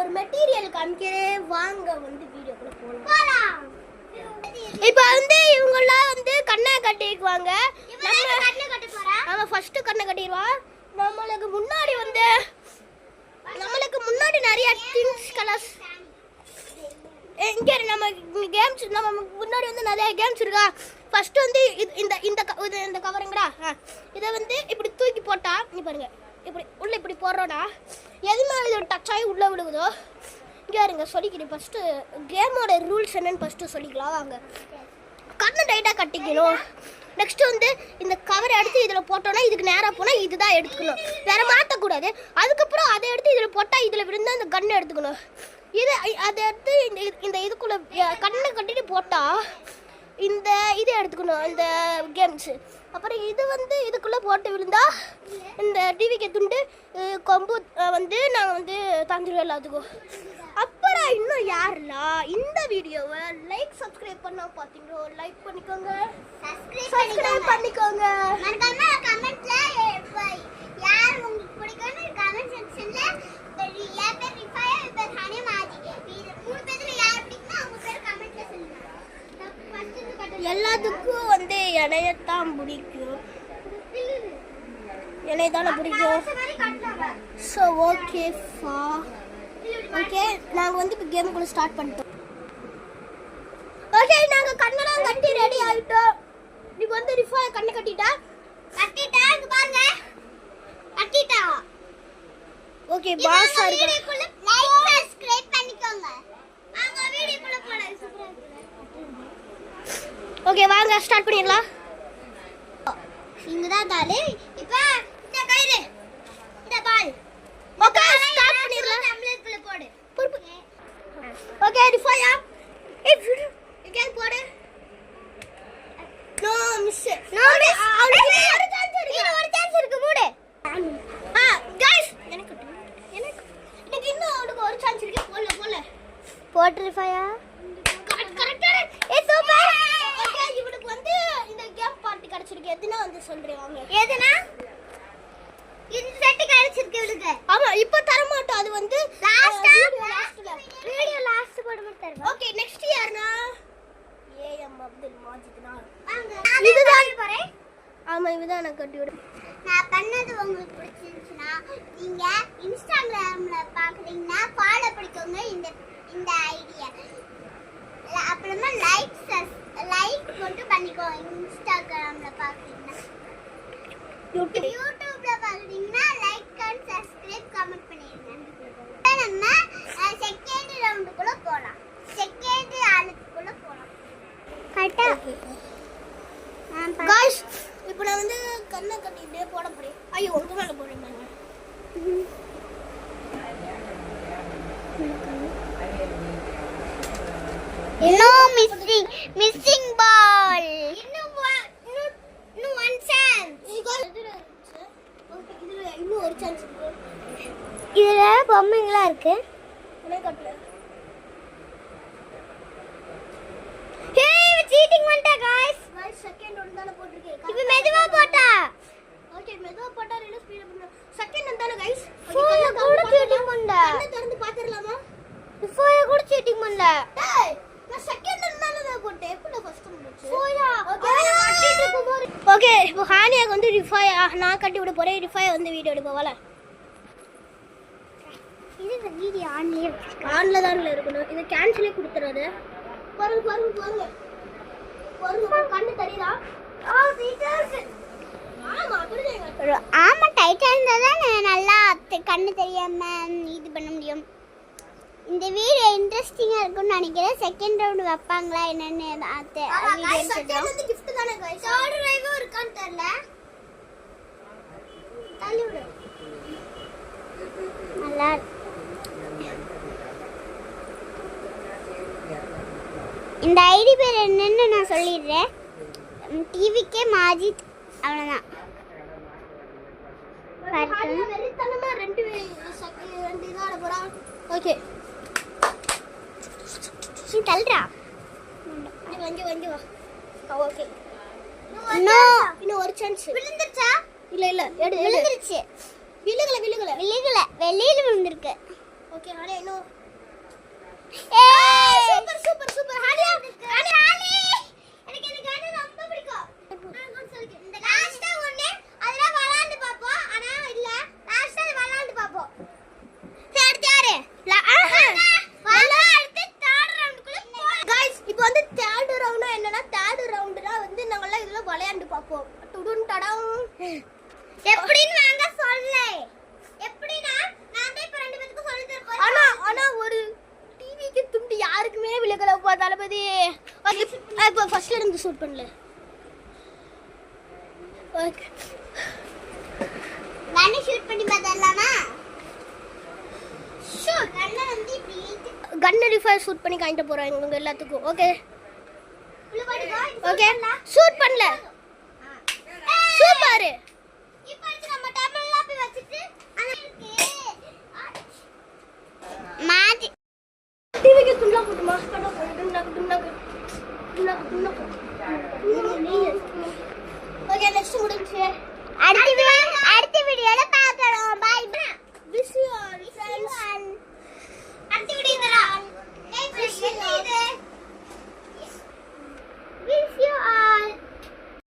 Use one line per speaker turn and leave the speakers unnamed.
ஒரு மெட்டீரியல் காமிக்கிறேன், வாங்க வந்து வீடியோக்குள்ள போலாம். இப்போ வந்து இவங்கெல்லாம் வந்து கண்ணை கட்டிக்குவாங்க. நம்ம ஃபர்ஸ்ட் கண்ணை கட்டிடுவோம். நம்மளுக்கு முன்னாடி நிறைய திங்ஸ் கலர்ஸ் இங்கே நம்ம கேம்ஸ், நம்ம முன்னாடி வந்து நிறைய கேம்ஸ் இருக்கா. ஃபர்ஸ்ட் வந்து இந்த கவருங்கடா, இதை வந்து இப்படி தூக்கி போட்டா நீ பாருங்க, இப்படி உள்ள இப்படி போடுறோன்னா எது மேலே இது டச் ஆகி உள்ளே விழுகுதோ. இங்கே இருங்க சொல்லிக்கிறேன். ஃபஸ்ட்டு கேமோட ரூல்ஸ் என்னன்னு ஃபஸ்ட்டு சொல்லிக்கலாம் வாங்க. கண்ணை டைட்டாக கட்டிக்கணும். நெக்ஸ்ட்டு வந்து இந்த கவரை எடுத்து இதில் போட்டோன்னா இதுக்கு நேராக போனால் இதுதான் எடுத்துக்கணும், வேறு மாற்றக்கூடாது. அதுக்கப்புறம் அதை எடுத்து இதில் போட்டால் இதில் விழுந்தால் அந்த கண்ணை எடுத்துக்கணும். அதை எடுத்து இந்த இதுக்குள்ளே கண்ணை கட்டிட்டு போட்டால் இந்த இதை எடுத்துக்கணும், இந்த கேம்ஸு. அப்புறம் இது வந்து இதுக்குள்ளே போட்டு விழுந்தா இந்த டிவிக்கு துண்டு கொம்பு வந்து நாங்கள் வந்து தந்துடுவோம் எல்லாத்துக்கும். அப்புறம் இன்னும் யாரெல்லாம் இந்த வீடியோவை லைக் சப்ஸ்கிரைப் பண்ணா பார்த்தீங்களோ லைக் பண்ணிக்கோங்க, சப்ஸ்கிரைப் பண்ணிக்கோங்க. கமெண்ட்ல யார் உங்களுக்கு பிடிக்கும்னு கமெண்ட் செக்ஷன்ல என் பேர் ரிஃபாயா, என் பேர் ஹனி மாஜி, இது மூணு பேர்ல யார் பிடிக்குமோ அவங்க பேர் கமெண்ட்ல சொல்லுங்க. எல்லாத்துக்கும் வந்து என்னையத்தான் பிடிக்கும், என்னைய தானே பிடிக்கும். ஸோ ஓகே நாங்கள் வந்து இப்போ கேமுக்குள்ளே ஸ்டார்ட் பண்ணிட்டோம். ஓகே நாங்கள் கண்ணெல்லாம் கட்டி ரெடி ஆகிட்டோம். இப்போ வந்து ரிஃபா கண்ணை கட்டிட்டா இங்க பாருங்க, கட்டிட்டா. ஓகே பாஸ் இருக்கு. லைக் சப்ஸ்கிரைப் பண்ணிக்கோங்க. வாங்க வீடியோக்குள்ள போலாம். ஓகே வாங்க ஸ்டார்ட் பண்ணிடலாம். இங்கதான் தாலு. இப்போ இந்த கயிறு, இந்த பால். ஓகே ஸ்டார்ட் பண்ணிடலாம். டம்ளர்க்குள்ள போடு. ஓகே ரிஃபாயா இங்க போடு. No miss. ஒரு சான்ஸ் இருக்கு மூடு. गाइस எனக்கு இன்னும் ஒரு சான்ஸ் இருக்கு. போடு ரிஃபாயா. கரெக்ட்டா. சூப்பர். ஓகே இவனுக்கு வந்து இந்த கேம் பார்ட்டி கிடைச்சிருக்கு. எதுனா வந்து சொல்றேன் வாங்க. எதுனா இந்த செட் கிடைச்சிருக்கு இவளுக்கு. ஆமா இப்போ தர மாட்டோம், அது வந்து வீடியோ லாஸ்ட் போட மாட்டேன். ஓகே நெக்ஸ்ட் யாருனா ஏஎம் அப்துல் மாஜித்னா. வாங்க இதுதான் போறேன். ஆமா இதுதான் நான் கட்டி விடு. நான் பண்ணது உங்களுக்கு பிடிச்சிருந்துச்சுனா நீங்க இன்ஸ்டாகிராம்ல பாக்குறீங்கன்னா ஃபாலோ பண்ணிக்கோங்க இந்த ஐடியா. அப்புறமா லைக் மட்டும் பண்ணிக்கோங்க. இன்ஸ்டாகிராம்ல பாக்குறீங்கன்னா, யூடியூப்ல பாக்குறீங்கன்னா லைக் அண்ட் சப்ஸ்கிரைப் கமெண்ட் பண்ணிருங்க. நம்ம செகண்ட் ரவுண்டுக்குள்ள போலாம், செகண்ட் ஆளுக்குள்ள போலாம். கரெக்ட்டா गाइस இப்போ நான் வந்து கண்ணை கட்டிட்டே போட போறேன். ஐயோ உங்க மேல போறேன் நான். No missing ball. இன்னும் one chance. ஓகே இதுல இன்னும் ஒரு சான்ஸ் இருக்கு. இதுல பொம்மைங்களா இருக்கு. உனக்கு கட்டல. ஹே சீட்டிங் பண்ணிட்டா गाइस. செகண்ட் ஒன் தான போட்டுருக்கேன். இப்போ மெதுவா போட்டா. ஓகே மெதுவா போட்டா ரெண்டு ஸ்பீட் பண்ணு. செகண்ட் ஒன் தான गाइस. ஃபோன்ல கூட சீட்டிங் பண்ணல. கண்ணை திறந்து பாத்துறலாமா? ஃபோன்ல கூட சீட்டிங் பண்ணல. டேய் நான் செகண்ட் ஒன் தான போட்டேன். எப்போ ஃபர்ஸ்ட் முடிச்சு? போயா. ஓகே இப்போ ஹானியாக்கு வந்து ரிஃபாயா நான் கட்டி விட போறேன். ரிஃபாயா வந்து வீடியோ எடுக்க போவல. இது வீடியோ ஆன்ல தான் இருக்கணும். இது கேன்சலே கொடுத்துறாத. பாருங்க கண்ணு தெரியுதா? ஆமா டைட்டா இருந்தா தான் நல்லா கண்ணு தெரியாம இது பண்ண முடியும். இந்த வீடியோ இன்ட்ரெஸ்டிங்கா இருக்கும்னு நினைக்கிறேன். செகண்ட் ரவுண்ட் வைப்பாங்களா என்னன்னு கிஃப்ட் தானே गाइस. தேர்ட் ரைவும் இருக்கான்னு தெரியல. தள்ளி விடு. நல்லா இந்த ஐடி பேர் என்னன்னு நான் சொல்லிடுறேன். டிவிகே மாஜித் அவ்வளோதான். ஓகே நீ தள்ளுறா. இங்கே வா. ஓகே இன்னும் ஒரு சான்ஸ். விழுந்துருச்சா? இல்லை எடு விழுந்துருச்சு. விழுகலை வெளியில் விழுந்திருக்கு. ஓகே ஹானே இன்னும் ஏய் சூப்பர் சூப்பர் சூப்பர் ஹானியா ஹானி ஹானி எனக்கு இந்த கன் ரொம்ப பிடிக்கும் நான் சொல்றேன் இந்த லாஸ்டா ஒண்ணே அதெல்லாம் விளையாண்டு பாப்போம் ஆனா இல்ல லாஸ்டா விளையாண்டு பாப்போம் சரி யாரு வலா அடுத்து தேர்ட் ரவுண்டுக்குள்ள गाइस இப்போ வந்து தேர்ட் ரவுண்டா என்னன்னா தேர்ட் ரவுண்டுல வந்து நாங்க எல்லாம் இதெல்லாம் விளையாண்டு பாப்போம் டுடுன் டடம் எப்படின்னு வாங்க சொல்லே எப்படினா நான் தான் இப்ப ரெண்டு பேருக்கு சொல்லி தரேன் ஆனா ஒரு டிவிக்கு துண்டு யாருக்குமே விலகல போ தலபதி ஓகே இப்போ ஃபர்ஸ்ட்ல இருந்து ஷூட் பண்ணல ஓகே நானே ஷூட் பண்ணி பார்த்தலாமா ஷூட் கண்ண வந்து இப்படி கன் ரிஃபைர் ஷூட் பண்ணி காட்ட போறேன் உங்களுக்கு எல்லாத்துக்கும் ஓகே ஓகே ஷூட் பண்ணல சூப்பர் இப்போ அடுத்து நம்ம டேபிள்ல போய் வச்சிட்டு மாஜி டிவிக்கு துண்டா போட்டு மாஸ்க் பண்ண துண்டா ஓகே நெக்ஸ்ட் முடிஞ்சு அடுத்த வீடியோல